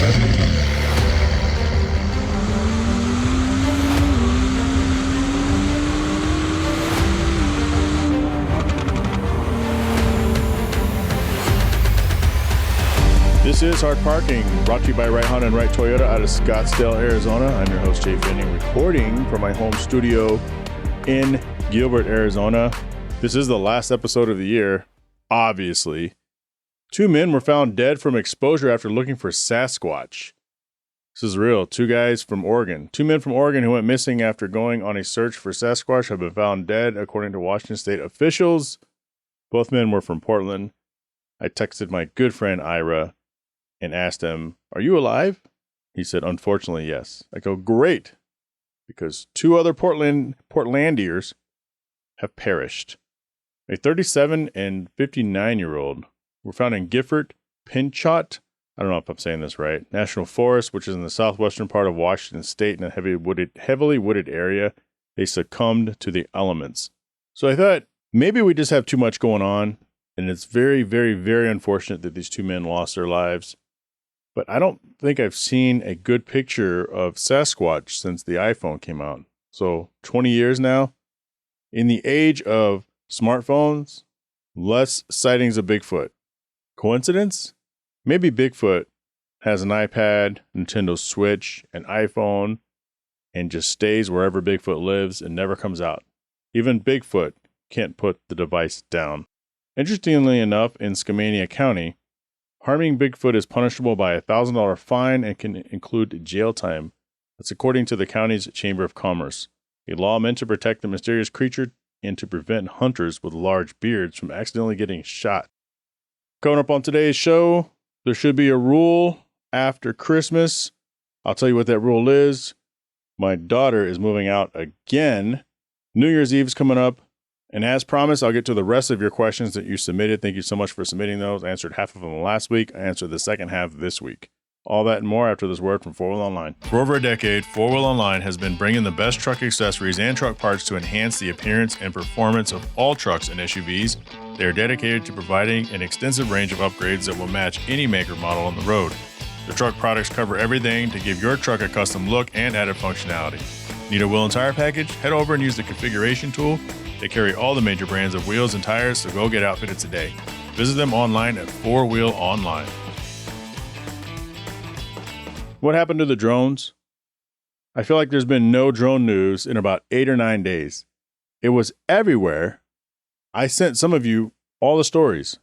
This is Hard Parking, brought to you by Right Honda and Right Toyota out of Scottsdale, Arizona. I'm your host, Jhae Pfenning, recording from my home studio in Gilbert, Arizona. This is the last episode of the year, obviously. 2 men were found dead from exposure after looking for Sasquatch. This is real. 2 guys from Oregon. 2 men from Oregon who went missing after going on a search for Sasquatch have been found dead, according to Washington state officials. Both men were from Portland. I texted my good friend Ira and asked him, "Are you alive?" He said, "Unfortunately, yes." I go, "Great," because 2 other Portlandiers have perished. A 37 and 59-year-old were found in Gifford, Pinchot, I don't know if I'm saying this right, National Forest, which is in the southwestern part of Washington state in a heavily wooded area. They succumbed to the elements. So I thought maybe we just have too much going on, and it's very, very, very unfortunate that these 2 men lost their lives. But I don't think I've seen a good picture of Sasquatch since the iPhone came out. So 20 years now. In the age of smartphones, less sightings of Bigfoot. Coincidence? Maybe Bigfoot has an iPad, Nintendo Switch, an iPhone, and just stays wherever Bigfoot lives and never comes out. Even Bigfoot can't put the device down. Interestingly enough, in Skamania County, harming Bigfoot is punishable by a $1,000 fine and can include jail time. That's according to the county's Chamber of Commerce, a law meant to protect the mysterious creature and to prevent hunters with large beards from accidentally getting shot. Coming up on today's show, there should be a rule after Christmas. I'll tell you what that rule is. My daughter is moving out again. New Year's Eve is coming up. And as promised, I'll get to the rest of your questions that you submitted. Thank you so much for submitting those. I answered half of them last week. I answered the second half this week. All that and more after this word from 4Wheel Online. For over a decade, 4Wheel Online has been bringing the best truck accessories and truck parts to enhance the appearance and performance of all trucks and SUVs. They are dedicated to providing an extensive range of upgrades that will match any make or model on the road. The truck products cover everything to give your truck a custom look and added functionality. Need a wheel and tire package? Head over and use the configuration tool. They carry all the major brands of wheels and tires, so go get outfitted today. Visit them online at 4Wheel Online. What happened to the drones? I feel like there's been no drone news in about 8 or 9 days. It was everywhere. I sent some of you all the stories.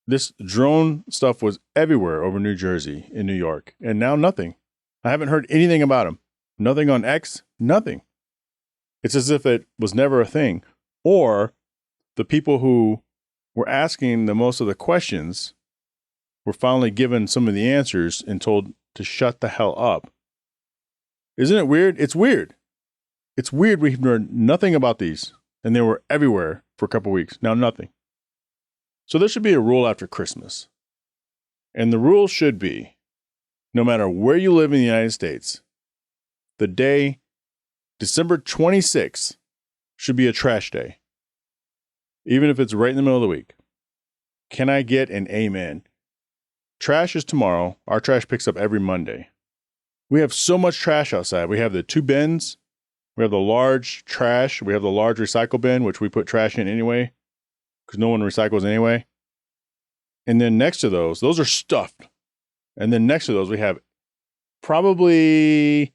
This drone stuff was everywhere over New Jersey, in New York, and now nothing. I haven't heard anything about them. Nothing on X, nothing. It's as if it was never a thing. Or the people who were asking the most of the questions were finally given some of the answers and told to shut the hell up. Isn't it weird? It's weird. It's weird we've heard nothing about these, and they were everywhere for a couple weeks. Now nothing. So there should be a rule after Christmas. And the rule should be, no matter where you live in the United States, the day December 26th should be a trash day, even if it's right in the middle of the week. Can I get an amen? Trash is tomorrow. Our trash picks up every Monday. We have so much trash outside. We have the 2 bins. We have the large trash. We have the large recycle bin, which we put trash in anyway, because no one recycles anyway. And then next to those are stuffed. And then next to those, we have probably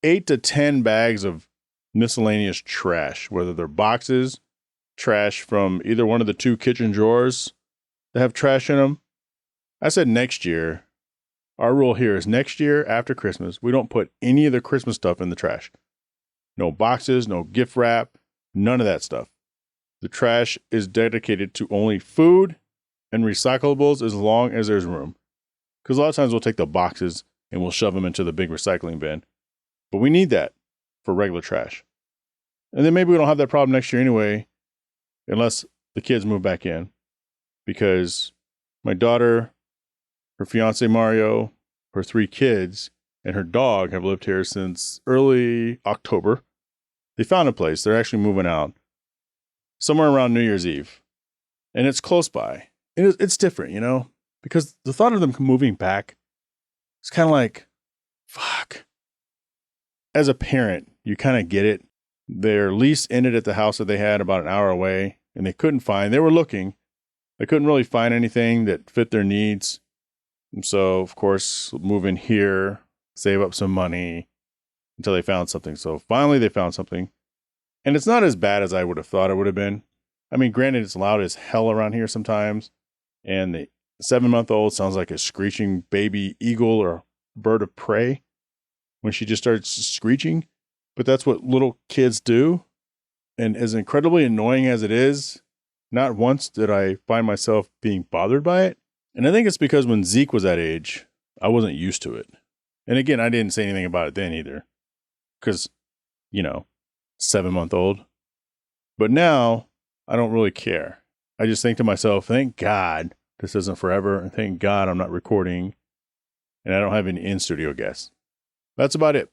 8 to 10 bags of miscellaneous trash, whether they're boxes, trash from either one of the 2 kitchen drawers that have trash in them. I said next year. Our rule here is next year after Christmas, we don't put any of the Christmas stuff in the trash. No boxes, no gift wrap, none of that stuff. The trash is dedicated to only food and recyclables as long as there's room. Because a lot of times we'll take the boxes and we'll shove them into the big recycling bin. But we need that for regular trash. And then maybe we don't have that problem next year anyway, unless the kids move back in. Because my daughter, her fiance Mario, her 3 kids, and her dog have lived here since early October. They found a place. They're actually moving out somewhere around New Year's Eve. And it's close by. And it's different, because the thought of them moving back It's kind of like, fuck. As a parent, you kind of get it. Their lease ended at the house that they had about an hour away, and they were looking. They couldn't really find anything that fit their needs. And so, of course, move in here, save up some money until they found something. So finally they found something. And it's not as bad as I would have thought it would have been. I mean, granted, it's loud as hell around here sometimes. And the 7-month-old sounds like a screeching baby eagle or bird of prey when she just starts screeching. But that's what little kids do. And as incredibly annoying as it is, not once did I find myself being bothered by it. And I think it's because when Zeke was that age, I wasn't used to it. And again, I didn't say anything about it then either. Because, 7-month-old. But now, I don't really care. I just think to myself, thank God this isn't forever. And thank God I'm not recording. And I don't have any in-studio guests. That's about it.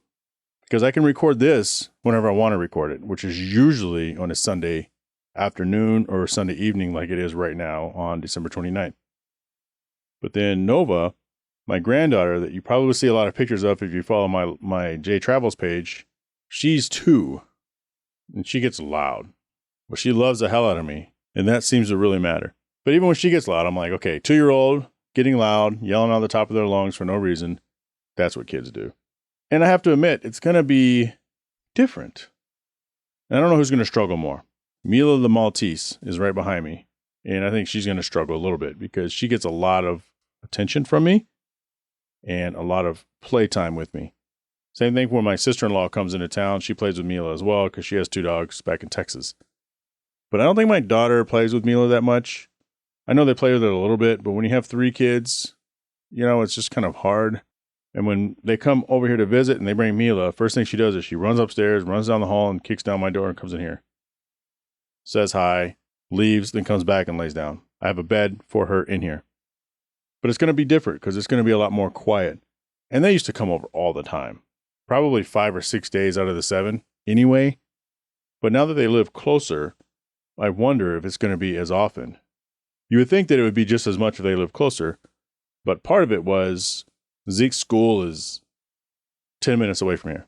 Because I can record this whenever I want to record it, which is usually on a Sunday afternoon or Sunday evening like it is right now on December 29th. But then Nova, my granddaughter that you probably will see a lot of pictures of if you follow my Jhae Travels page, she's 2 and she gets loud. But she loves the hell out of me, and that seems to really matter. But even when she gets loud, I'm like, okay, 2-year-old getting loud, yelling on the top of their lungs for no reason. That's what kids do. And I have to admit, it's going to be different. And I don't know who's going to struggle more. Mila the Maltese is right behind me. And I think she's going to struggle a little bit because she gets a lot of attention from me and a lot of playtime with me. Same thing when my sister-in-law comes into town. She plays with Mila as well because she has 2 dogs back in Texas. But I don't think my daughter plays with Mila that much. I know they play with her a little bit, but when you have 3 kids, it's just kind of hard. And when they come over here to visit and they bring Mila, first thing she does is she runs upstairs, runs down the hall and kicks down my door and comes in here. Says hi, leaves, then comes back and lays down. I have a bed for her in here. But it's going to be different because it's going to be a lot more quiet. And they used to come over all the time. Probably 5 or 6 days out of the 7 anyway. But now that they live closer, I wonder if it's going to be as often. You would think that it would be just as much if they live closer. But part of it was Zeke's school is 10 minutes away from here.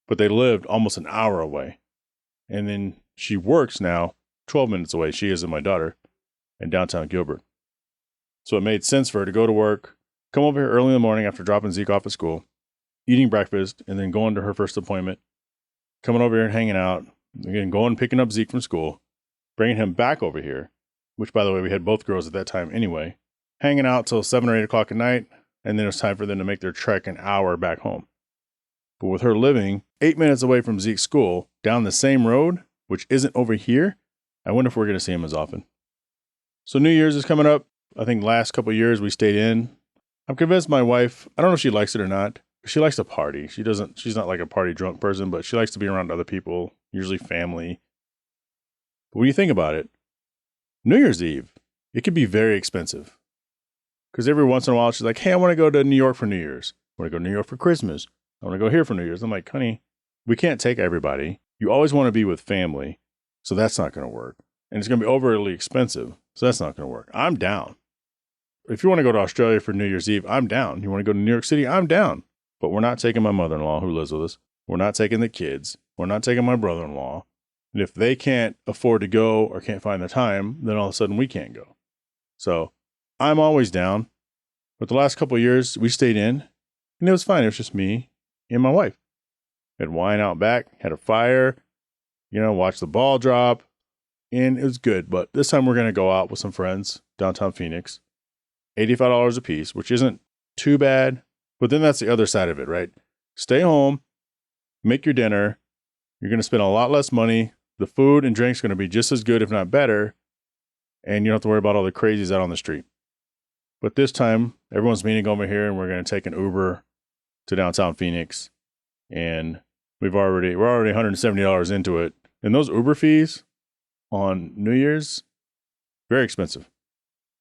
But they lived almost an hour away. And then she works now 12 minutes away. She is and my daughter in downtown Gilbert. So it made sense for her to go to work, come over here early in the morning after dropping Zeke off at school, eating breakfast, and then going to her first appointment, coming over here and hanging out, again, going and picking up Zeke from school, bringing him back over here, which, by the way, we had both girls at that time anyway, hanging out till 7 or 8 o'clock at night, and then it was time for them to make their trek an hour back home. But with her living 8 minutes away from Zeke's school, down the same road, which isn't over here, I wonder if we're going to see him as often. So New Year's is coming up. I think last couple of years we stayed in. I'm convinced my wife, I don't know if she likes it or not, she likes to party. She's not like a party drunk person, but she likes to be around other people, usually family. But when you think about it, New Year's Eve, it could be very expensive. Because every once in a while she's like, hey, I want to go to New York for New Year's. I want to go to New York for Christmas. I want to go here for New Year's. I'm like, honey, we can't take everybody. You always want to be with family. So that's not going to work. And it's going to be overly expensive. So that's not going to work. I'm down. If you want to go to Australia for New Year's Eve, I'm down. You want to go to New York City? I'm down. But we're not taking my mother-in-law who lives with us. We're not taking the kids. We're not taking my brother-in-law. And if they can't afford to go or can't find the time, then all of a sudden we can't go. So I'm always down. But the last couple of years we stayed in and it was fine. It was just me and my wife. Had wine out back, had a fire, watched the ball drop, and it was good. But this time we're going to go out with some friends downtown Phoenix. $85 a piece, which isn't too bad. But then that's the other side of it, right? Stay home, make your dinner. You're going to spend a lot less money. The food and drink's going to be just as good, if not better. And you don't have to worry about all the crazies out on the street. But this time, everyone's meeting over here, and we're going to take an Uber to downtown Phoenix. And we're already $170 into it. And those Uber fees on New Year's, very expensive.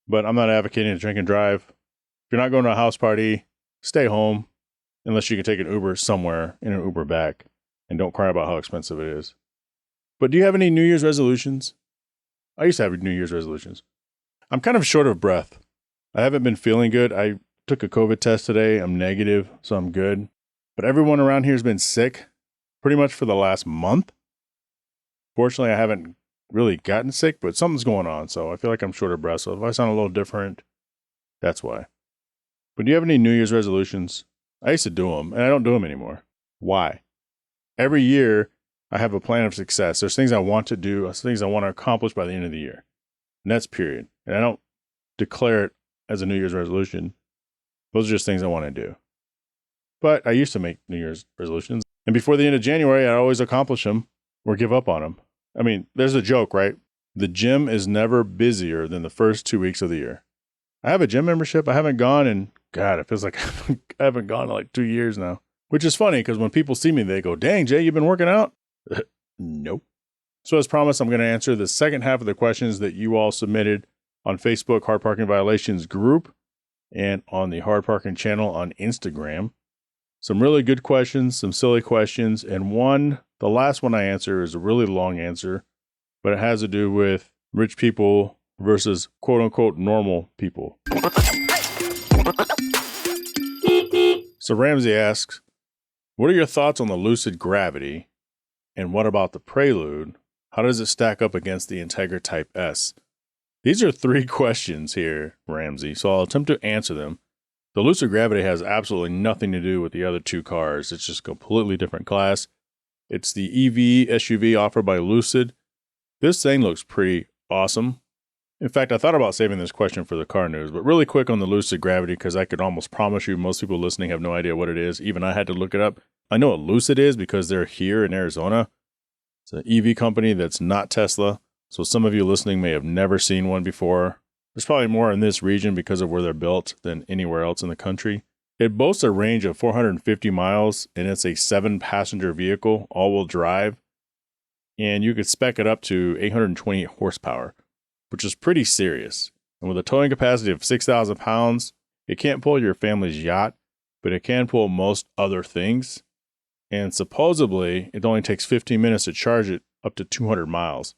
But I'm not advocating to drink and drive. If you're not going to a house party, stay home unless you can take an Uber somewhere and an Uber back. And don't cry about how expensive it is. But do you have any New Year's resolutions? I used to have New Year's resolutions. I'm kind of short of breath. I haven't been feeling good. I took a COVID test today. I'm negative, so I'm good. But everyone around here has been sick pretty much for the last month. Fortunately, I haven't really gotten sick, but something's going on, so I feel like I'm short of breath. So if I sound a little different, that's why. But do you have any New Year's resolutions? I used to do them, and I don't do them anymore. Why? Every year, I have a plan of success. There's things I want to do, there's things I want to accomplish by the end of the year. And that's period. And I don't declare it as a New Year's resolution. Those are just things I want to do. But I used to make New Year's resolutions. And before the end of January, I'd always accomplish them or give up on them. I mean, there's a joke, right? The gym is never busier than the first 2 weeks of the year. I have a gym membership. I haven't gone in, God, it feels like I haven't gone in like 2 years now. Which is funny because when people see me, they go, dang, Jay, you've been working out? Nope. So as promised, I'm going to answer the second half of the questions that you all submitted on Facebook Hard Parking Violations group and on the Hard Parking channel on Instagram. Some really good questions, some silly questions, and the last one I answer is a really long answer, but it has to do with rich people versus quote unquote normal people. So Ramsey asks, what are your thoughts on the Lucid Gravity? And what about the Prelude? How does it stack up against the Integra Type S? These are 3 questions here, Ramsey, so I'll attempt to answer them. The Lucid Gravity has absolutely nothing to do with the other 2 cars. It's just a completely different class. It's the EV SUV offered by Lucid. This thing looks pretty awesome. In fact, I thought about saving this question for the car news, but really quick on the Lucid Gravity, because I could almost promise you most people listening have no idea what it is. Even I had to look it up. I know what Lucid is because they're here in Arizona. It's an EV company that's not Tesla. So some of you listening may have never seen one before. There's probably more in this region because of where they're built than anywhere else in the country. It boasts a range of 450 miles, and it's a 7-passenger vehicle, all-wheel drive. And you could spec it up to 828 horsepower, which is pretty serious. And with a towing capacity of 6,000 pounds, it can't pull your family's yacht, but it can pull most other things. And supposedly, it only takes 15 minutes to charge it up to 200 miles.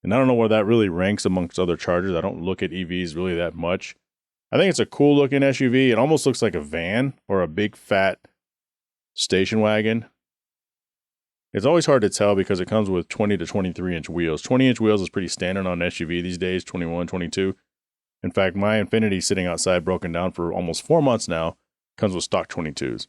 And I don't know where that really ranks amongst other chargers. I don't look at EVs really that much. I think it's a cool looking SUV. It almost looks like a van or a big fat station wagon. It's always hard to tell because it comes with 20 to 23 inch wheels. 20 inch wheels is pretty standard on an SUV these days, 21, 22. In fact, my Infiniti sitting outside broken down for almost 4 months now comes with stock 22s.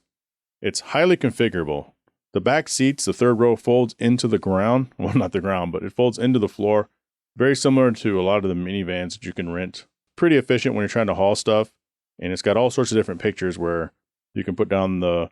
It's highly configurable. The back seats, the third row folds into the ground. Well, not the ground, but it folds into the floor. Very similar to a lot of the minivans that you can rent. Pretty efficient when you're trying to haul stuff. And it's got all sorts of different pictures where you can put down the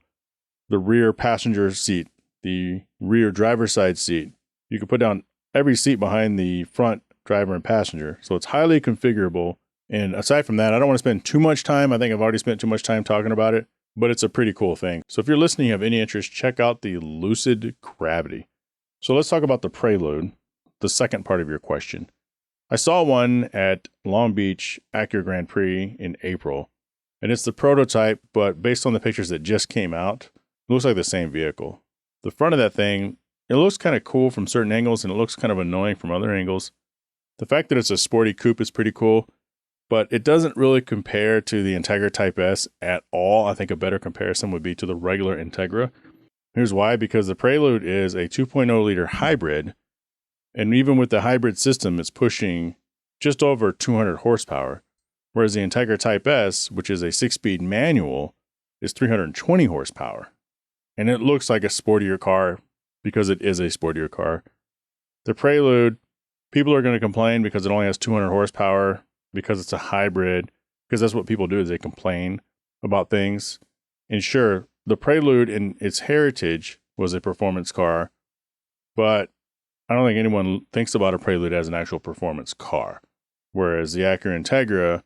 rear passenger seat, the rear driver's side seat. You can put down every seat behind the front driver and passenger. So it's highly configurable. And aside from that, I don't want to spend too much time. I think I've already spent too much time talking about it. But it's a pretty cool thing. So if you're listening, you have any interest, check out the Lucid Gravity. So let's talk about the Prelude, the second part of your question. I saw one at Long Beach Acura Grand Prix in April, and it's the prototype, but based on the pictures that just came out, it looks like the same vehicle. The front of that thing, it looks kind of cool from certain angles, and it looks kind of annoying from other angles. The fact that it's a sporty coupe is pretty cool. But it doesn't really compare to the Integra Type S at all. I think a better comparison would be to the regular Integra. Here's why. Because the Prelude is a 2.0 liter hybrid. And even with the hybrid system, it's pushing just over 200 horsepower. Whereas the Integra Type S, which is a 6-speed manual, is 320 horsepower. And it looks like a sportier car because it is a sportier car. The Prelude, people are going to complain because it only has 200 horsepower. Because it's a hybrid, because that's what people do is they complain about things. And sure, the Prelude in its heritage was a performance car, but I don't think anyone thinks about a Prelude as an actual performance car. Whereas the Acura Integra,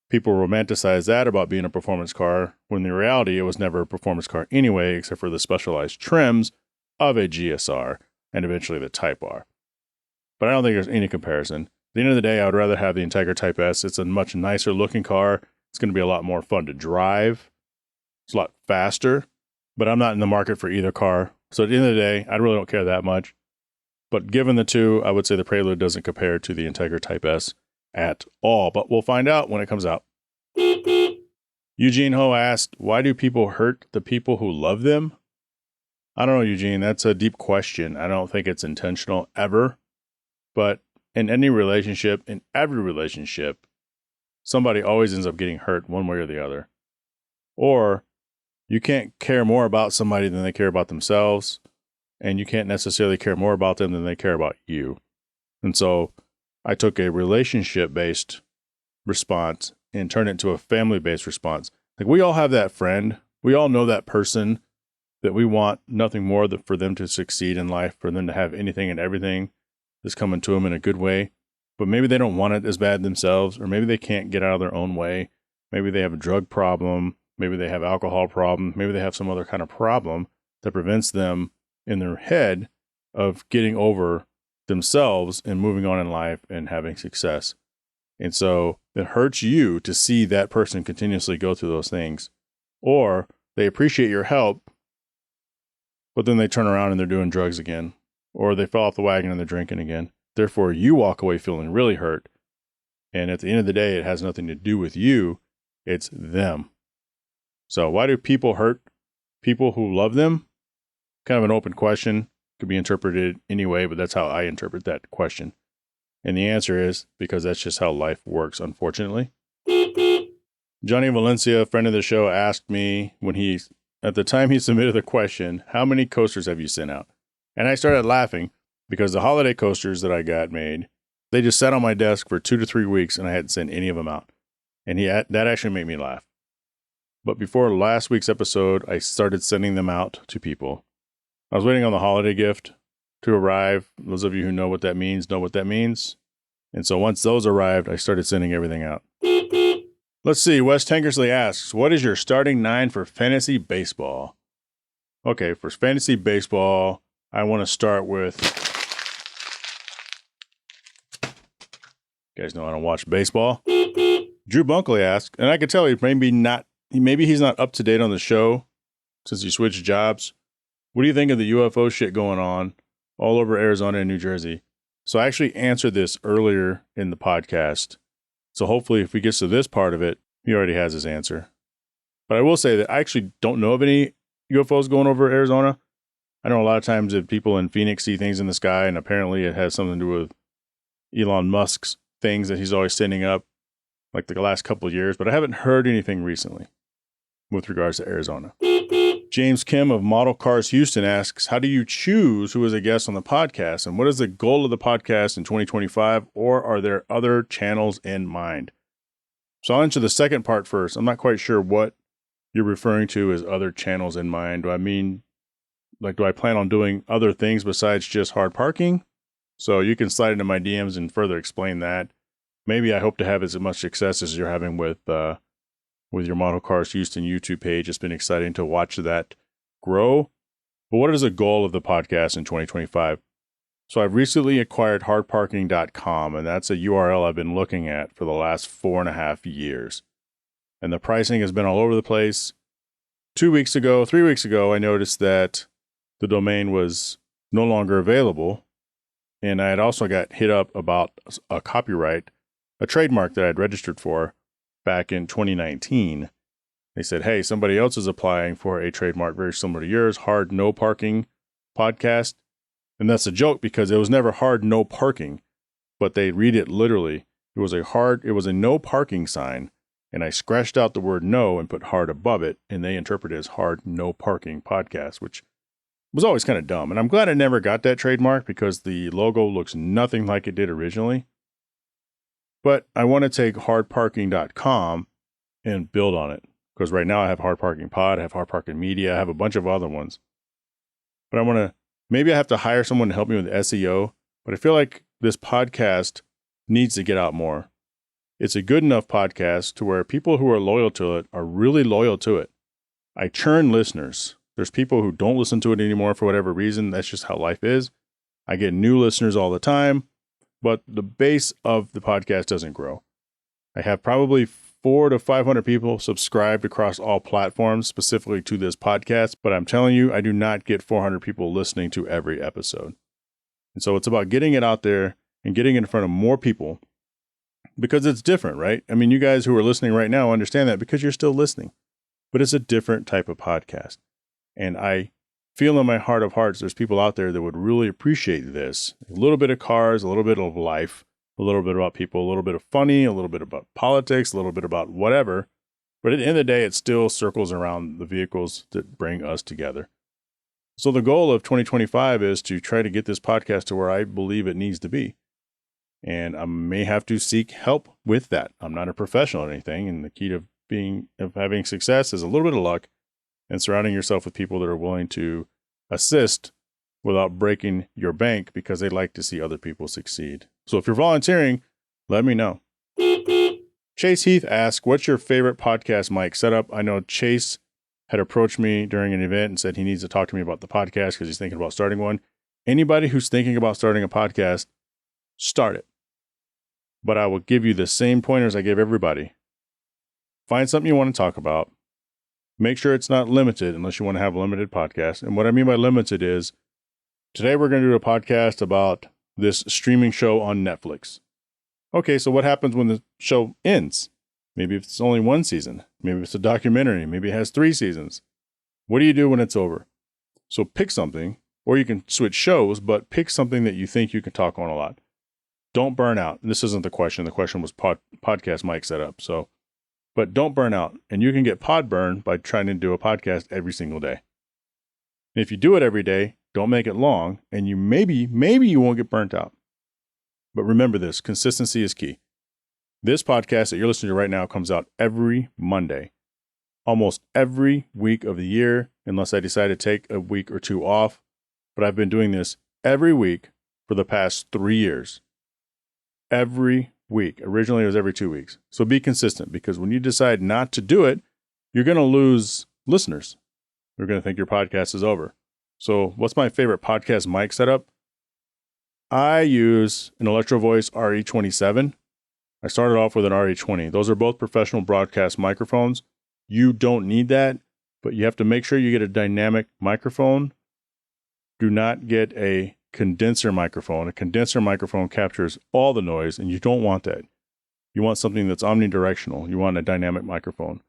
people romanticize that about being a performance car, when in reality it was never a performance car anyway, except for the specialized trims of a GSR and eventually the Type R. But I don't think there's any comparison. At the end of the day, I would rather have the Integra Type S. It's a much nicer looking car. It's going to be a lot more fun to drive. It's a lot faster, but I'm not in the market for either car. So at the end of the day, I really don't care that much. But given the two, I would say the Prelude doesn't compare to the Integra Type S at all. But we'll find out when it comes out. Eugene Ho asked, why do people hurt the people who love them? I don't know, Eugene. That's a deep question. I don't think it's intentional ever. But in any relationship, in every relationship, somebody always ends up getting hurt one way or the other. Or you can't care more about somebody than they care about themselves, and you can't necessarily care more about them than they care about you. And so I took a relationship-based response and turned it into a family-based response. Like, we all have that friend. We all know that person that we want nothing more than for them to succeed in life, for them to have anything and everything that's coming to them in a good way. But maybe they don't want it as bad themselves, or maybe they can't get out of their own way. Maybe they have a drug problem. Maybe they have alcohol problem. Maybe they have some other kind of problem that prevents them in their head of getting over themselves and moving on in life and having success. And so it hurts you to see that person continuously go through those things. Or they appreciate your help, but then they turn around and they're doing drugs again. Or they fell off the wagon and they're drinking again. Therefore, you walk away feeling really hurt. And at the end of the day, it has nothing to do with you. It's them. So why do people hurt people who love them? Kind of an open question. Could be interpreted any way, but that's how I interpret that question. And the answer is because that's just how life works, unfortunately. Johnny Valencia, a friend of the show, asked me at the time he submitted the question, how many coasters have you sent out? And I started laughing because the holiday coasters that I got made, they just sat on my desk for 2 to 3 weeks and I hadn't sent any of them out. And that actually made me laugh. But before last week's episode, I started sending them out to people. I was waiting on the holiday gift to arrive. Those of you who know what that means. And so once those arrived, I started sending everything out. Let's see. Wes Tankersley asks, what is your starting 9 for fantasy baseball? Okay, for fantasy baseball, I want to start with... You guys know I don't watch baseball. Drew Bunkley asks, and I can tell maybe he's not up to date on the show since he switched jobs. What do you think of the UFO shit going on all over Arizona and New Jersey? So I actually answered this earlier in the podcast. So hopefully if he gets to this part of it, he already has his answer. But I will say that I actually don't know of any UFOs going over Arizona. I know a lot of times that people in Phoenix see things in the sky, and apparently it has something to do with Elon Musk's things that he's always sending up, like the last couple of years, but I haven't heard anything recently with regards to Arizona. James Kim of Model Cars Houston asks, how do you choose who is a guest on the podcast, and what is the goal of the podcast in 2025, or are there other channels in mind? So I'll answer the second part first. I'm not quite sure what you're referring to as other channels in mind. Do I plan on doing other things besides just hard parking? So you can slide into my DMs and further explain that. Maybe I hope to have as much success as you're having with your Model Cars Houston YouTube page. It's been exciting to watch that grow. But what is the goal of the podcast in 2025? So I've recently acquired hardparking.com, and that's a URL I've been looking at for the last 4.5 years. And the pricing has been all over the place. 3 weeks ago, I noticed that the domain was no longer available. And I had also got hit up about a trademark that I'd registered for back in 2019. They said, hey, somebody else is applying for a trademark very similar to yours, Hard No Parking Podcast. And that's a joke because it was never hard no parking, but they read it literally. It was a no parking sign, and I scratched out the word no and put hard above it, and they interpret it as Hard No Parking Podcast, which was always kind of dumb. And I'm glad I never got that trademark because the logo looks nothing like it did originally. But I want to take hardparking.com and build on it. Because right now I have Hard Parking Pod, I have Hard Parking Media, I have a bunch of other ones. But maybe I have to hire someone to help me with SEO. But I feel like this podcast needs to get out more. It's a good enough podcast to where people who are loyal to it are really loyal to it. I churn listeners. There's people who don't listen to it anymore for whatever reason. That's just how life is. I get new listeners all the time, but the base of the podcast doesn't grow. I have probably 400 to 500 people subscribed across all platforms specifically to this podcast, but I'm telling you, I do not get 400 people listening to every episode. And so it's about getting it out there and getting it in front of more people because it's different, right? I mean, you guys who are listening right now understand that because you're still listening, but it's a different type of podcast. And I feel in my heart of hearts, there's people out there that would really appreciate this. A little bit of cars, a little bit of life, a little bit about people, a little bit of funny, a little bit about politics, a little bit about whatever. But at the end of the day, it still circles around the vehicles that bring us together. So the goal of 2025 is to try to get this podcast to where I believe it needs to be. And I may have to seek help with that. I'm not a professional or anything. And the key to having success is a little bit of luck and surrounding yourself with people that are willing to assist without breaking your bank because they like to see other people succeed. So if you're volunteering, let me know. Chase Heath asks, what's your favorite podcast mic setup? I know Chase had approached me during an event and said he needs to talk to me about the podcast because he's thinking about starting one. Anybody who's thinking about starting a podcast, start it. But I will give you the same pointers I give everybody. Find something you want to talk about. Make sure it's not limited unless you want to have a limited podcast. And what I mean by limited is, today we're going to do a podcast about this streaming show on Netflix. Okay, so what happens when the show ends? Maybe it's only one season. Maybe it's a documentary. Maybe it has 3 seasons. What do you do when it's over? So pick something, or you can switch shows, but pick something that you think you can talk on a lot. Don't burn out. This isn't the question. The question was podcast mic setup. But don't burn out. And you can get pod burn by trying to do a podcast every single day. And if you do it every day, don't make it long, and you maybe you won't get burnt out. But remember this, consistency is key. This podcast that you're listening to right now comes out every Monday, almost every week of the year, unless I decide to take a week or 2 off. But I've been doing this every week for the past 3 years. Every week. Originally, it was every 2 weeks. So be consistent, because when you decide not to do it, you're going to lose listeners. They're going to think your podcast is over. So what's my favorite podcast mic setup? I use an Electro Voice RE27. I started off with an RE20. Those are both professional broadcast microphones. You don't need that, but you have to make sure you get a dynamic microphone. Do not get a condenser microphone. A condenser microphone captures all the noise, and you don't want that. You want something that's omnidirectional. You want a dynamic microphone.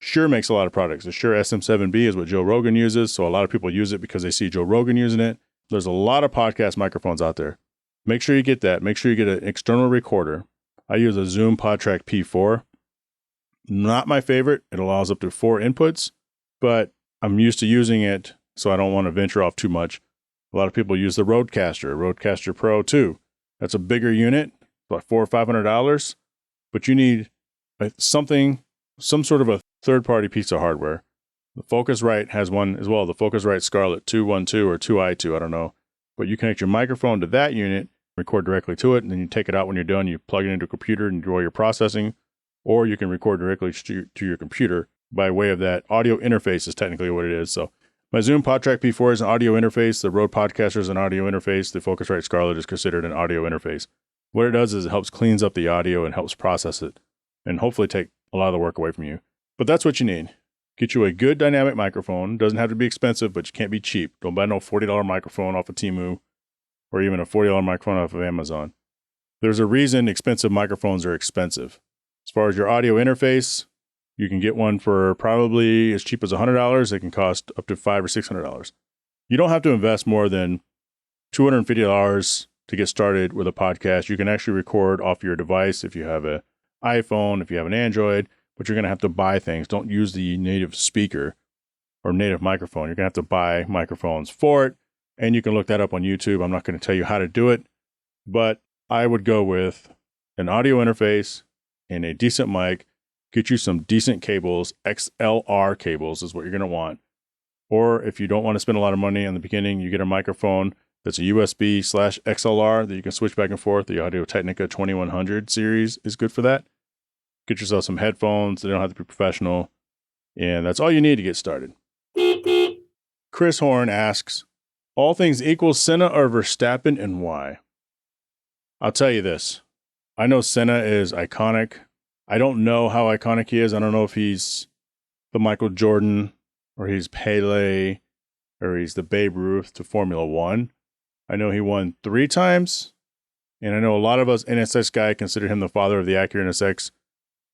Shure makes a lot of products. The Shure SM7B is what Joe Rogan uses, so a lot of people use it because they see Joe Rogan using it. There's a lot of podcast microphones out there. Make sure you get that. Make sure you get an external recorder. I use a Zoom PodTrack P4. Not my favorite. It allows up to 4 inputs, but I'm used to using it, so I don't want to venture off too much. A lot of people use the Rodecaster Pro 2. That's a bigger unit, about $400 or $500, but you need some sort of a third-party piece of hardware. The Focusrite has one as well, the Focusrite Scarlett 212 or 2i2, I don't know. But you connect your microphone to that unit, record directly to it, and then you take it out when you're done. You plug it into a computer and do all your processing, or you can record directly to your computer by way of that audio interface is technically what it is. So my Zoom PodTrack P4 is an audio interface. The Rode Podcaster is an audio interface. The Focusrite Scarlett is considered an audio interface. What it does is it helps cleans up the audio and helps process it and hopefully take a lot of the work away from you. But that's what you need. Get you a good dynamic microphone. Doesn't have to be expensive, but you can't be cheap. Don't buy no $40 microphone off of Temu or even a $40 microphone off of Amazon. There's a reason expensive microphones are expensive. As far as your audio interface, you can get one for probably as cheap as $100. It can cost up to $500 or $600. You don't have to invest more than $250 to get started with a podcast. You can actually record off your device if you have an iPhone, if you have an Android, but you're going to have to buy things. Don't use the native speaker or native microphone. You're going to have to buy microphones for it, and you can look that up on YouTube. I'm not going to tell you how to do it, but I would go with an audio interface and a decent mic. Get you some decent cables. XLR cables is what you're going to want. Or if you don't want to spend a lot of money in the beginning, you get a microphone that's a USB/XLR that you can switch back and forth. The Audio-Technica 2100 series is good for that. Get yourself some headphones. They don't have to be professional. And that's all you need to get started. Chris Horn asks, all things equal, Senna or Verstappen, and why? I'll tell you this. I know Senna is iconic. I don't know how iconic he is. I don't know if he's the Michael Jordan or he's Pele or he's the Babe Ruth to Formula One. I know he won 3 times And I know a lot of us NSX guy consider him the father of the Acura NSX,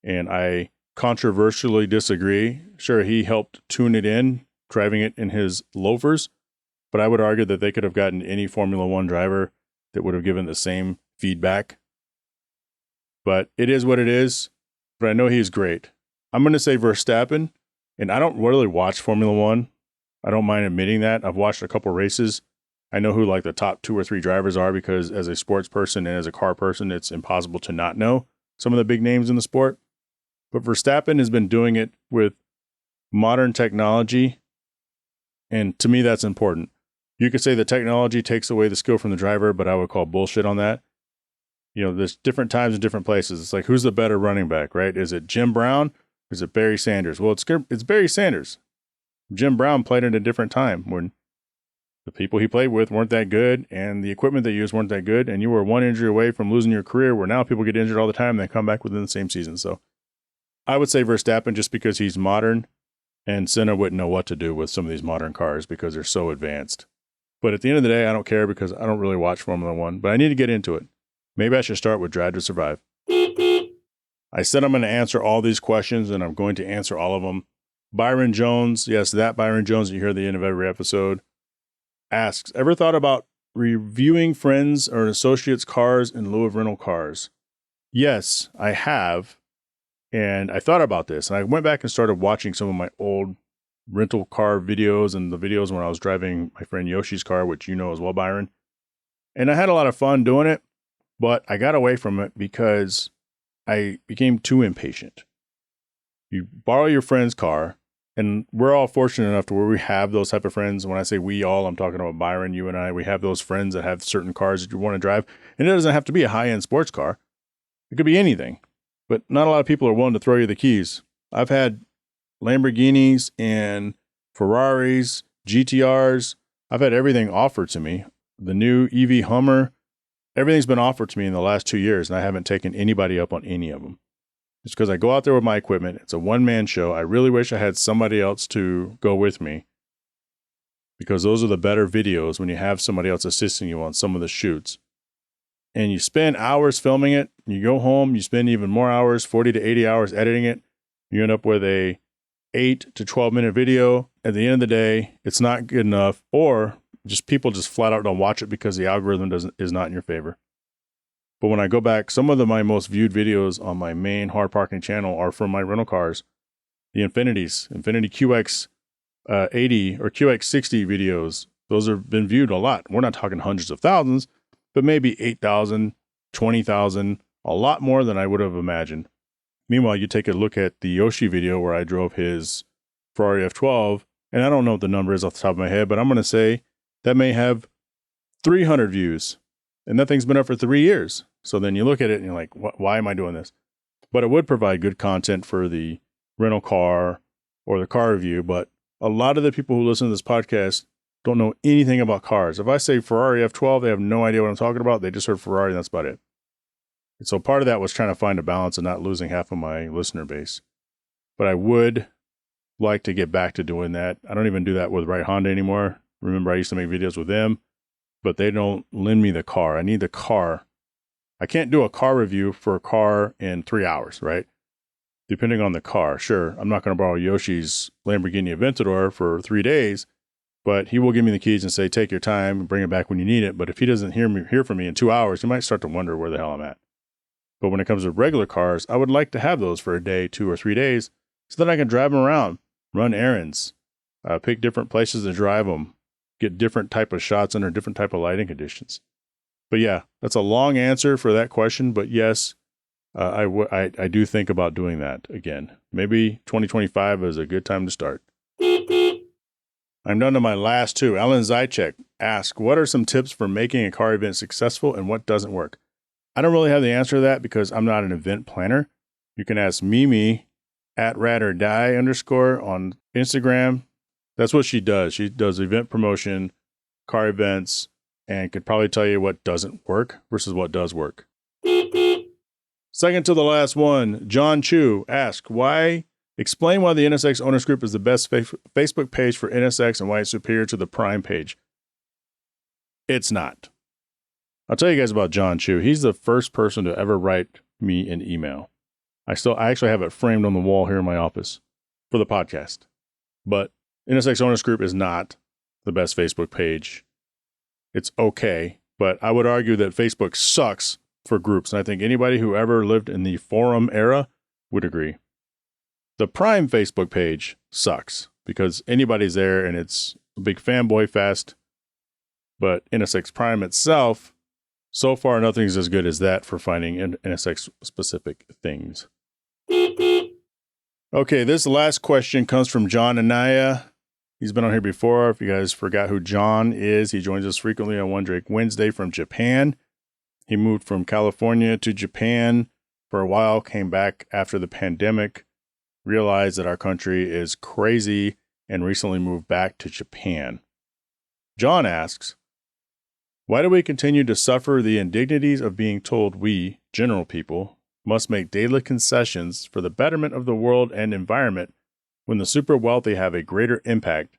and I controversially disagree. Sure, he helped tune it in, driving it in his loafers, but I would argue that they could have gotten any Formula One driver that would have given the same feedback. But it is what it is, but I know he's great. I'm going to say Verstappen, and I don't really watch Formula One. I don't mind admitting that. I've watched a couple races. I know who like the top 2 or 3 drivers are because as a sports person and as a car person, it's impossible to not know some of the big names in the sport. But Verstappen has been doing it with modern technology, and to me, that's important. You could say the technology takes away the skill from the driver, but I would call bullshit on that. You know, there's different times and different places. It's like, who's the better running back, right? Is it Jim Brown? Or is it Barry Sanders? Well, it's Barry Sanders. Jim Brown played at a different time when the people he played with weren't that good and the equipment they used weren't that good, and you were one injury away from losing your career, where now people get injured all the time and they come back within the same season. So I would say Verstappen just because he's modern, and Senna wouldn't know what to do with some of these modern cars because they're so advanced. But at the end of the day, I don't care because I don't really watch Formula One, but I need to get into it. Maybe I should start with Drive to Survive. I said I'm going to answer all these questions, and I'm going to answer all of them. Byron Jones, yes, that Byron Jones that you hear at the end of every episode, asks, ever thought about reviewing friends or associates' cars in lieu of rental cars? Yes, I have. And I thought about this, and I went back and started watching some of my old rental car videos and the videos when I was driving my friend Yoshi's car, which you know as well, Byron. And I had a lot of fun doing it, but I got away from it because I became too impatient. You borrow your friend's car, and we're all fortunate enough to where we have those type of friends. When I say we all, I'm talking about Byron, you and I. We have those friends that have certain cars that you want to drive, and it doesn't have to be a high-end sports car. It could be anything, but not a lot of people are willing to throw you the keys. I've had Lamborghinis and Ferraris, GTRs. I've had everything offered to me. The new EV Hummer, everything's been offered to me in the last 2 years, and I haven't taken anybody up on any of them. It's because I go out there with my equipment. It's a one-man show. I really wish I had somebody else to go with me, because those are the better videos when you have somebody else assisting you on some of the shoots. And you spend hours filming it. You go home, you spend even more hours, 40 to 80 hours editing it. You end up with a 8 to 12 minute video. At the end of the day, it's not good enough, or just people just flat out don't watch it because the algorithm is not in your favor. But when I go back, some of my most viewed videos on my main hard parking channel are from my rental cars, the Infinities, Infinity QX 80 or QX 60 videos. Those have been viewed a lot. We're not talking hundreds of thousands, but maybe 8,000, 20,000, a lot more than I would have imagined. Meanwhile, you take a look at the Yoshi video where I drove his Ferrari F12, and I don't know what the number is off the top of my head, but I'm going to say that may have 300 views. And that thing's been up for 3 years. So then you look at it and you're like, why am I doing this? But it would provide good content for the rental car or the car review. But a lot of the people who listen to this podcast don't know anything about cars. If I say Ferrari F12, they have no idea what I'm talking about. They just heard Ferrari, and that's about it. And so part of that was trying to find a balance and not losing half of my listener base. But I would like to get back to doing that. I don't even do that with Right Honda anymore. Remember, I used to make videos with them, but they don't lend me the car. I need the car. I can't do a car review for a car in 3 hours, right? Depending on the car. Sure, I'm not going to borrow Yoshi's Lamborghini Aventador for 3 days, but he will give me the keys and say, take your time and bring it back when you need it. But if he doesn't hear from me in 2 hours, you might start to wonder where the hell I'm at. But when it comes to regular cars, I would like to have those for a day, 2 or 3 days, so that I can drive them around, run errands, pick different places to drive them, get different type of shots under different type of lighting conditions. But yeah, that's a long answer for that question. But yes, I do think about doing that again. Maybe 2025 is a good time to start. I'm down to my last two. Alan Zychek asks, what are some tips for making a car event successful and what doesn't work? I don't really have the answer to that because I'm not an event planner. You can ask Mimi at @radordie_ on Instagram. That's what she does. She does event promotion, car events, and could probably tell you what doesn't work versus what does work. Second to the last one, John Chu asks, explain why the NSX Owners Group is the best Facebook page for NSX and why it's superior to the Prime page. It's not. I'll tell you guys about John Chu. He's the first person to ever write me an email. I actually have it framed on the wall here in my office for the podcast. But NSX Owners Group is not the best Facebook page. It's okay, but I would argue that Facebook sucks for groups. And I think anybody who ever lived in the forum era would agree. The Prime Facebook page sucks because anybody's there and it's a big fanboy fest. But NSX Prime itself, so far, nothing's as good as that for finding NSX specific things. Okay, this last question comes from John Anaya. He's been on here before. If you guys forgot who John is, he joins us frequently on One Drake Wednesday from Japan. He moved from California to Japan for a while, came back after the pandemic, realized that our country is crazy, and recently moved back to Japan. John asks, why do we continue to suffer the indignities of being told we, general people, must make daily concessions for the betterment of the world and environment when the super wealthy have a greater impact,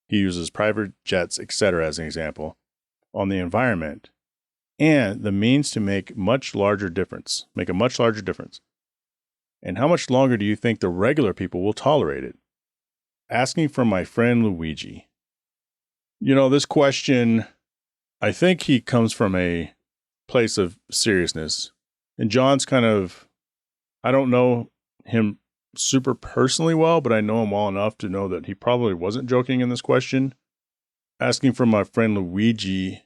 he uses private jets, etc. as an example, on the environment, and the means to make a much larger difference? And how much longer do you think the regular people will tolerate it? Asking from my friend Luigi. You know, this question, I think he comes from a place of seriousness. And John's I don't know him super personally well, but I know him well enough to know that he probably wasn't joking in this question. Asking from my friend Luigi,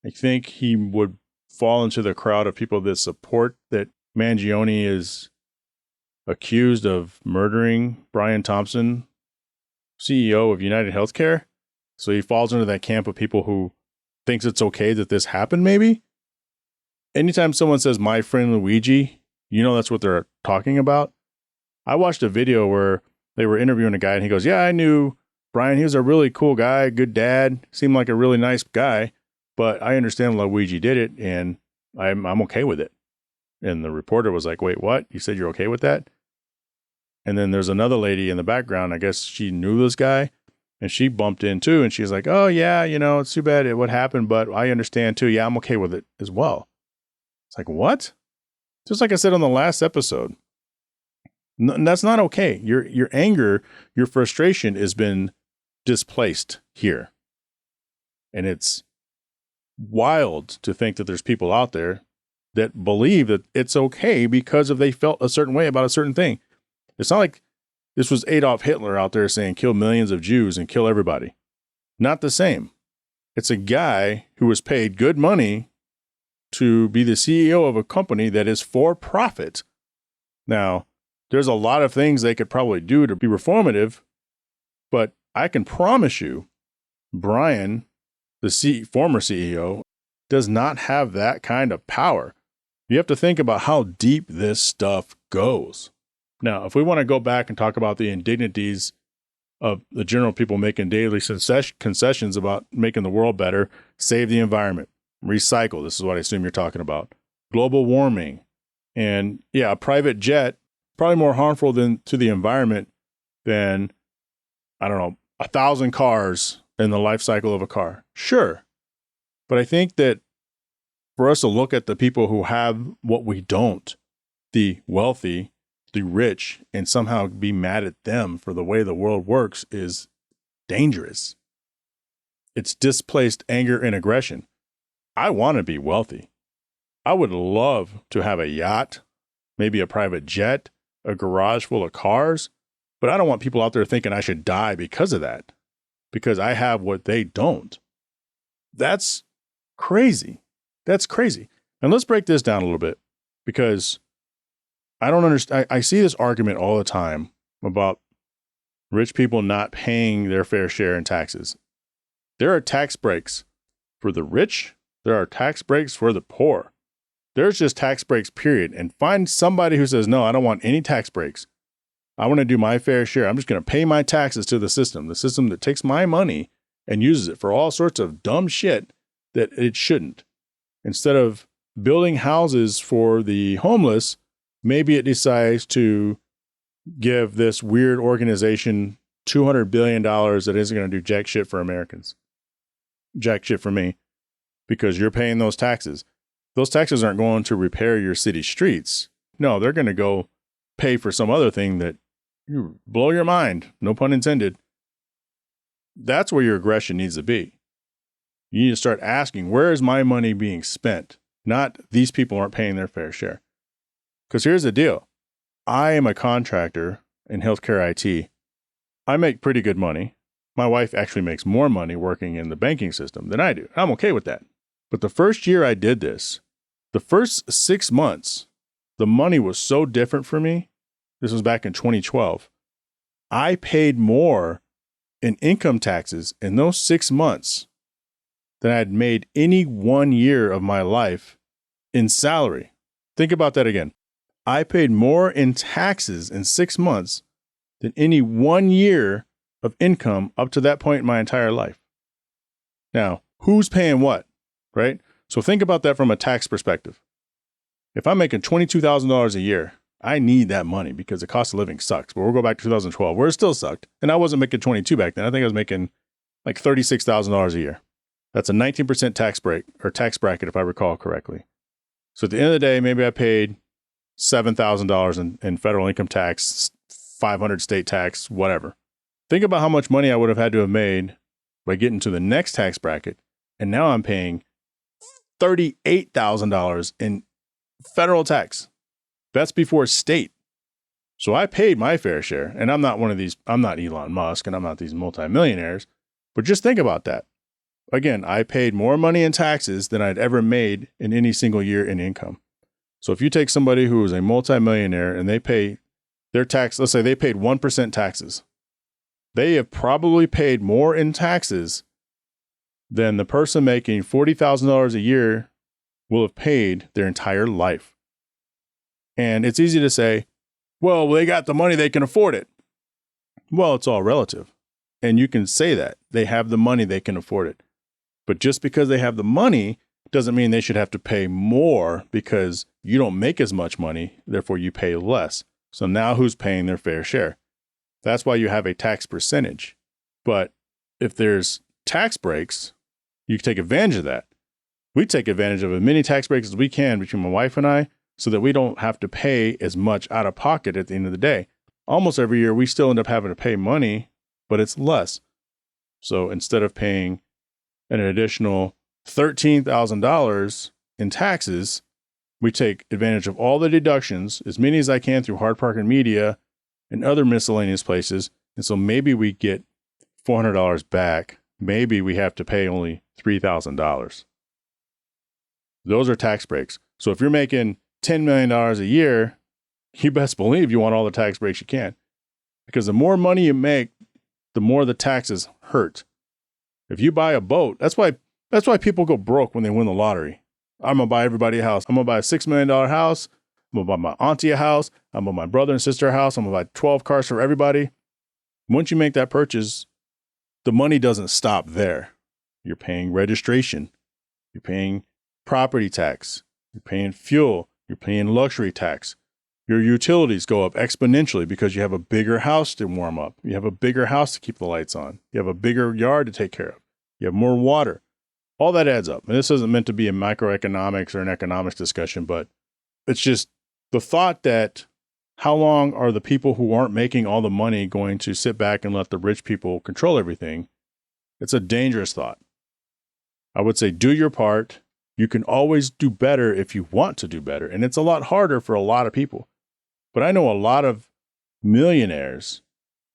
I think he would fall into the crowd of people that support that Mangione is accused of murdering Brian Thompson, CEO of United Healthcare. So he falls into that camp of people who thinks it's okay that this happened, maybe. Anytime someone says my friend Luigi, you know that's what they're talking about. I watched a video where they were interviewing a guy and he goes, yeah, I knew Brian. He was a really cool guy, good dad, seemed like a really nice guy, but I understand Luigi did it and I'm okay with it. And the reporter was like, wait, what? You said you're okay with that? And then there's another lady in the background. I guess she knew this guy and she bumped in too. And she's like, oh yeah, it's too bad what happened, but I understand too. Yeah, I'm okay with it as well. It's like, what? Just like I said on the last episode. That's not okay. Your anger, your frustration has been displaced here. And it's wild to think that there's people out there that believe that it's okay because they felt a certain way about a certain thing. It's not like this was Adolf Hitler out there saying kill millions of Jews and kill everybody. Not the same. It's a guy who was paid good money to be the CEO of a company that is for profit. Now, there's a lot of things they could probably do to be reformative, but I can promise you, Brian, the former CEO, does not have that kind of power. You have to think about how deep this stuff goes. Now, if we want to go back and talk about the indignities of the general people making daily concessions about making the world better, save the environment, recycle, this is what I assume you're talking about, global warming, and yeah, a private jet, probably more harmful to the environment than, 1,000 cars in the life cycle of a car. Sure. But I think that for us to look at the people who have what we don't, the wealthy, the rich, and somehow be mad at them for the way the world works is dangerous. It's displaced anger and aggression. I want to be wealthy. I would love to have a yacht, maybe a private jet, a garage full of cars, but I don't want people out there thinking I should die because of that, because I have what they don't. That's crazy. That's crazy. And let's break this down a little bit, because I don't understand. I see this argument all the time about rich people not paying their fair share in taxes. There are tax breaks for the rich. There are tax breaks for the poor. There's just tax breaks, period. And find somebody who says, no, I don't want any tax breaks. I want to do my fair share. I'm just going to pay my taxes to the system that takes my money and uses it for all sorts of dumb shit that it shouldn't. Instead of building houses for the homeless, maybe it decides to give this weird organization $200 billion that isn't going to do jack shit for Americans. Jack shit for me. because you're paying those taxes. Those taxes aren't going to repair your city streets. No, they're going to go pay for some other thing that you blow your mind, no pun intended. That's where your aggression needs to be. You need to start asking, where is my money being spent? Not these people aren't paying their fair share. Because here's the deal. I am a contractor in healthcare IT. I make pretty good money. My wife actually makes more money working in the banking system than I do. I'm okay with that. But the first year I did this, the first 6 months, the money was so different for me. This was back in 2012. I paid more in income taxes in those 6 months than I had made any 1 year of my life in salary. Think about that again. I paid more in taxes in 6 months than any 1 year of income up to that point in my entire life. Now, who's paying what, right? So think about that from a tax perspective. If I'm making $22,000 a year, I need that money because the cost of living sucks. But we'll go back to 2012 where it still sucked. And I wasn't making 22 back then. I think I was making like $36,000 a year. That's a 19% tax break or tax bracket, if I recall correctly. So at the end of the day, maybe I paid $7,000 in federal income tax, 500 state tax, whatever. Think about how much money I would have had to have made by getting to the next tax bracket. And now I'm paying $38,000 in federal tax. That's before state. So I paid my fair share. And I'm not I'm not Elon Musk and I'm not these multimillionaires. But just think about that. Again, I paid more money in taxes than I'd ever made in any single year in income. So if you take somebody who is a multimillionaire and they pay their tax, let's say they paid 1% taxes, they have probably paid more in taxes than the person making $40,000 a year will have paid their entire life. And it's easy to say, well, they got the money, they can afford it. Well, it's all relative. And you can say that. They have the money, they can afford it. But just because they have the money doesn't mean they should have to pay more because you don't make as much money, therefore you pay less. So now who's paying their fair share? That's why you have a tax percentage. But if there's tax breaks, you can take advantage of that. We take advantage of as many tax breaks as we can between my wife and I so that we don't have to pay as much out of pocket at the end of the day. Almost every year, we still end up having to pay money, but it's less. So instead of paying an additional $13,000 in taxes, we take advantage of all the deductions, as many as I can through Hard Parking Media and other miscellaneous places. And so maybe we get $400 back. Maybe we have to pay only $3,000. Those are tax breaks. So if you're making $10 million a year, you best believe you want all the tax breaks you can. Because the more money you make, the more the taxes hurt. If you buy a boat, that's why people go broke when they win the lottery. I'm going to buy everybody a house. I'm going to buy a $6 million house. I'm going to buy my auntie a house. I'm going to buy my brother and sister a house. I'm going to buy 12 cars for everybody. Once you make that purchase, the money doesn't stop there. You're paying registration. You're paying property tax. You're paying fuel. You're paying luxury tax. Your utilities go up exponentially because you have a bigger house to warm up. You have a bigger house to keep the lights on. You have a bigger yard to take care of. You have more water. All that adds up. And this isn't meant to be a microeconomics or an economics discussion, but it's just the thought that how long are the people who aren't making all the money going to sit back and let the rich people control everything? It's a dangerous thought. I would say do your part. You can always do better if you want to do better. And it's a lot harder for a lot of people. But I know a lot of millionaires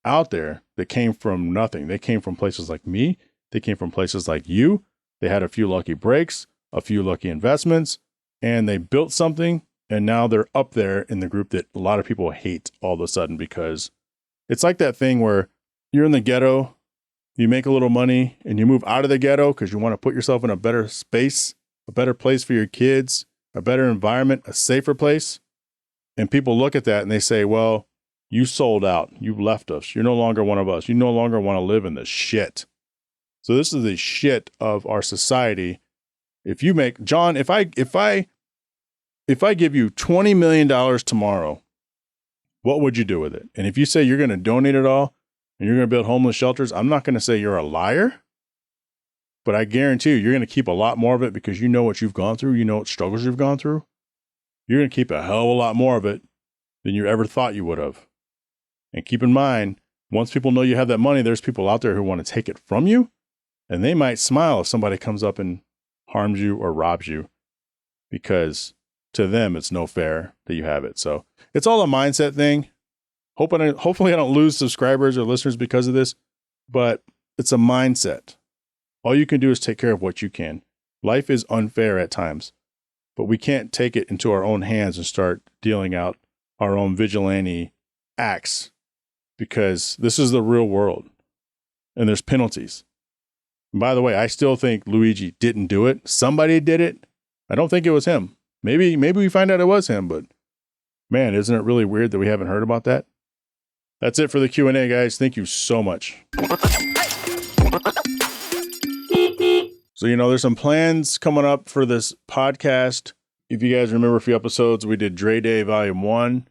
out there that came from nothing. They came from places like me. They came from places like you. They had a few lucky breaks, a few lucky investments, and they built something. And now they're up there in the group that a lot of people hate all of a sudden because it's like that thing where you're in the ghetto, you make a little money and you move out of the ghetto because you want to put yourself in a better space, a better place for your kids, a better environment, a safer place. And people look at that and they say, well, you sold out. You left us. You're no longer one of us. You no longer want to live in this shit. So this is the shit of our society. If you make, John, if I give you $20 million tomorrow, what would you do with it? And if you say you're going to donate it all and you're going to build homeless shelters, I'm not going to say you're a liar. But I guarantee you're going to keep a lot more of it because you know what you've gone through. You know what struggles you've gone through. You're going to keep a hell of a lot more of it than you ever thought you would have. And keep in mind, once people know you have that money, there's people out there who want to take it from you. And they might smile if somebody comes up and harms you or robs you, because to them, it's no fair that you have it. So it's all a mindset thing. Hopefully I don't lose subscribers or listeners because of this, but it's a mindset. All you can do is take care of what you can. Life is unfair at times, but we can't take it into our own hands and start dealing out our own vigilante acts, because this is the real world and there's penalties. And by the way, I still think Luigi didn't do it. Somebody did it. I don't think it was him. Maybe we find out it was him, but man, isn't it really weird that we haven't heard about that? That's it for the Q&A, guys. Thank you so much. So, there's some plans coming up for this podcast. If you guys remember a few episodes, we did Dre Day Volume 1.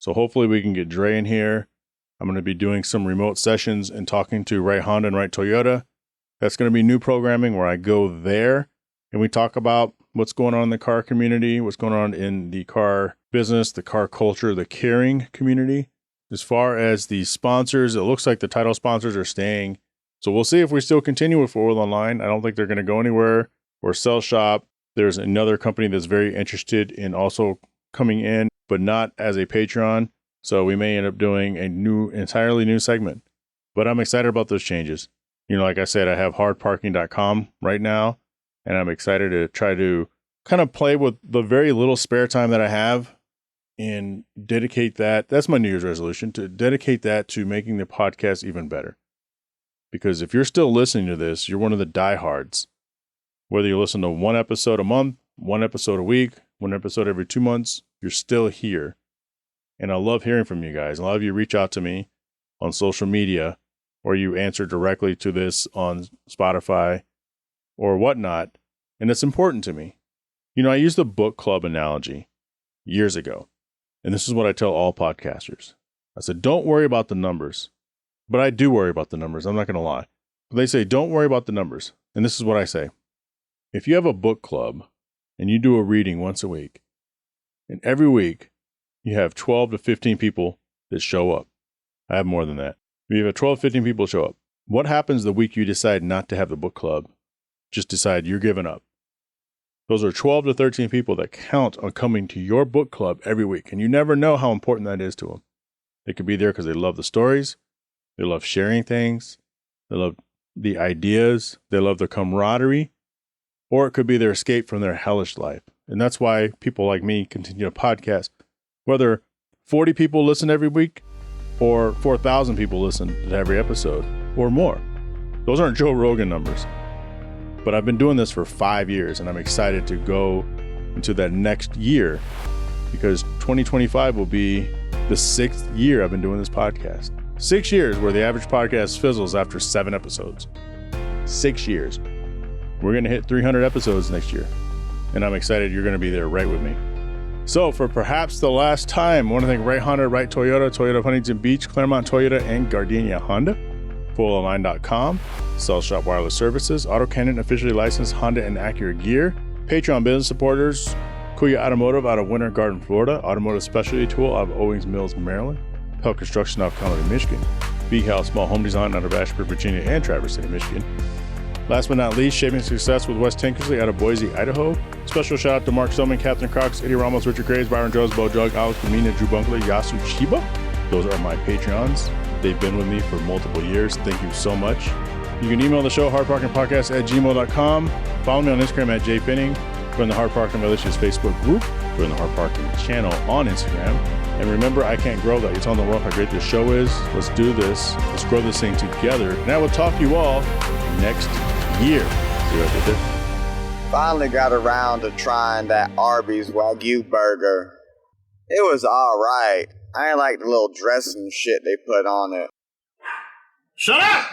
So hopefully we can get Dre in here. I'm going to be doing some remote sessions and talking to Right Honda and Right Toyota. That's going to be new programming where I go there and we talk about what's going on in the car community, what's going on in the car business, the car culture, the caring community. As far as the sponsors, it looks like the title sponsors are staying. So we'll see if we still continue with Forward Online. I don't think they're going to go anywhere. Or Sell Shop. There's another company that's very interested in also coming in, but not as a Patreon. So we may end up doing a entirely new segment. But I'm excited about those changes. Like I said, I have hardparking.com right now, and I'm excited to try to kind of play with the very little spare time that I have and dedicate that. That's my New Year's resolution, to dedicate that to making the podcast even better. Because if you're still listening to this, you're one of the diehards. Whether you listen to one episode a month, one episode a week, one episode every 2 months, you're still here. And I love hearing from you guys. A lot of you reach out to me on social media, or you answer directly to this on Spotify or whatnot. And it's important to me. I used the book club analogy years ago. And this is what I tell all podcasters. I said, don't worry about the numbers. But I do worry about the numbers. I'm not going to lie. But they say, don't worry about the numbers. And this is what I say. If you have a book club and you do a reading once a week, and every week you have 12 to 15 people that show up. I have more than that. If you have 12 to 15 people show up, what happens the week you decide not to have the book club? Just decide you're giving up. Those are 12 to 13 people that count on coming to your book club every week. And you never know how important that is to them. They could be there because they love the stories. They love sharing things. They love the ideas. They love the camaraderie. Or it could be their escape from their hellish life. And that's why people like me continue to podcast. Whether 40 people listen every week or 4,000 people listen to every episode or more. Those aren't Joe Rogan numbers. But I've been doing this for 5 years, and I'm excited to go into that next year, because 2025 will be the 6th year I've been doing this podcast. 6 years where the average podcast fizzles after 7 episodes. 6 years. We're going to hit 300 episodes next year, and I'm excited you're going to be there right with me. So for perhaps the last time, I want to thank Right Honda, Right Toyota, Toyota of Huntington Beach, Claremont Toyota, and Gardenia Honda. FullOnline.com, Sell Shop Wireless Services, AutoCannon, officially licensed Honda and Acura gear, Patreon business supporters, Kuya Automotive out of Winter Garden, Florida, Automotive Specialty Tool out of Owings Mills, Maryland, Pell Construction out of Conway, Michigan, B-House Small Home Design out of Ashburn, Virginia, and Traverse City, Michigan. Last but not least, Shaping Success with Wes Tankersley out of Boise, Idaho. Special shout out to Mark Selman, Captain Cox, Eddie Ramos, Richard Graves, Byron Jones, Bo Jug, Alex Kamina, Drew Bunkley, Yasu Chiba. Those are my Patreons. They've been with me for multiple years. Thank you so much. You can email the show, hardparkingpodcast@gmail.com. Follow me on Instagram at Pfenning. Join the Hard Parking Village's Facebook group. Join the Hard Parking channel on Instagram. And remember, I can't grow that. You're telling the world how great this show is. Let's do this. Let's grow this thing together. And I will talk to you all next year. See what I did there? Finally got around to trying that Arby's Wagyu burger. It was alright. I ain't like the little dressing shit they put on it. Shut up!